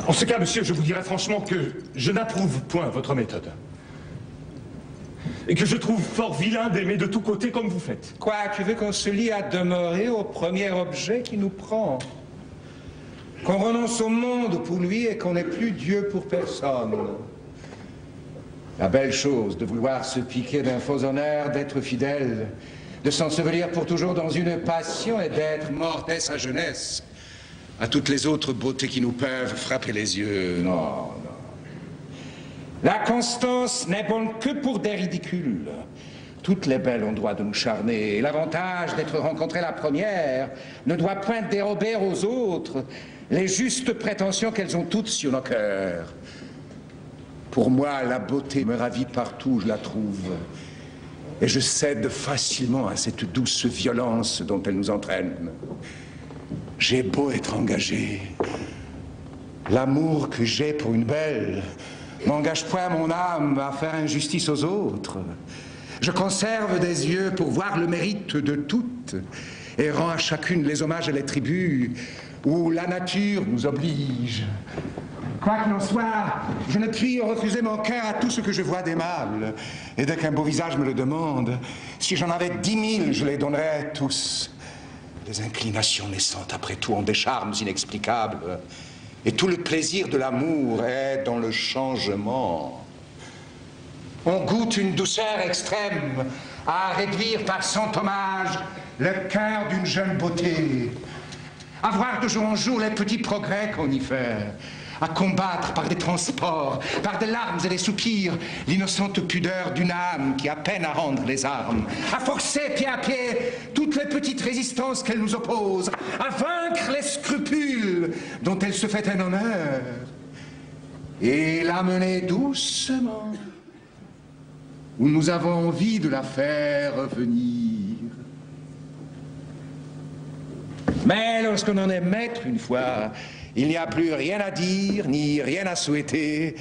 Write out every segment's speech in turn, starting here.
En ce cas, monsieur, je vous dirais franchement que je n'approuve point votre méthode. Et que je trouve fort vilain d'aimer de tous côtés comme vous faites. Quoi, tu veux qu'on se lie à demeurer au premier objet qui nous prend? Qu'on renonce au monde pour lui et qu'on n'ait plus Dieu pour personne? La belle chose de vouloir se piquer d'un faux honneur, d'être fidèle, de s'ensevelir pour toujours dans une passion et d'être mort dès sa jeunesse à toutes les autres beautés qui nous peuvent frapper les yeux. Non, non. La constance n'est bonne que pour des ridicules. Toutes les belles ont droit de nous charmer. Et l'avantage d'être rencontré la première ne doit point dérober aux autres les justes prétentions qu'elles ont toutes sur nos cœurs. Pour moi, la beauté me ravit partout où je la trouve. Et je cède facilement à cette douce violence dont elle nous entraîne. J'ai beau être engagé, l'amour que j'ai pour une belle n'engage point mon âme à faire injustice aux autres. Je conserve des yeux pour voir le mérite de toutes et rends à chacune les hommages et les tributs où la nature nous oblige. Quoi qu'il en soit, je ne puis refuser mon cœur à tout ce que je vois d'aimable. Et dès qu'un beau visage me le demande, si j'en avais 10 000, je les donnerais tous. Les inclinations naissantes, après tout, ont des charmes inexplicables. Et tout le plaisir de l'amour est dans le changement. On goûte une douceur extrême à réduire par son hommage le cœur d'une jeune beauté, à voir de jour en jour les petits progrès qu'on y fait, à combattre par des transports, par des larmes et des soupirs, l'innocente pudeur d'une âme qui a peine à rendre les armes, à forcer pied à pied toutes les petites résistances qu'elle nous oppose, à vaincre les scrupules dont elle se fait un honneur, et la mener doucement où nous avons envie de la faire revenir. Mais lorsqu'on en est maître une fois, il n'y a plus rien à dire, ni rien à souhaiter.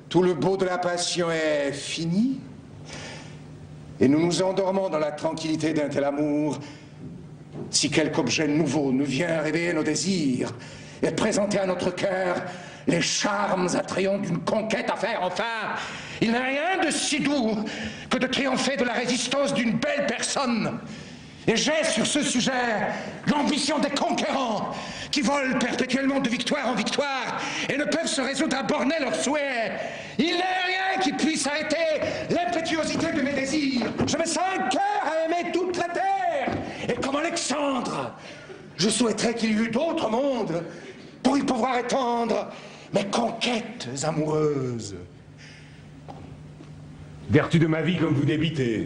Tout le beau de la passion est fini. Et nous nous endormons dans la tranquillité d'un tel amour. Si quelque objet nouveau nous vient réveiller nos désirs et présenter à notre cœur les charmes attrayants d'une conquête à faire, enfin, il n'y a rien de si doux que de triompher de la résistance d'une belle personne. Et j'ai sur ce sujet l'ambition des conquérants qui volent perpétuellement de victoire en victoire et ne peuvent se résoudre à borner leurs souhaits. Il n'est rien qui puisse arrêter l'impétuosité de mes désirs. Je me sens un cœur à aimer toute la terre. Et comme Alexandre, je souhaiterais qu'il y eût d'autres mondes pour y pouvoir étendre mes conquêtes amoureuses. Vertu de ma vie comme vous débitez.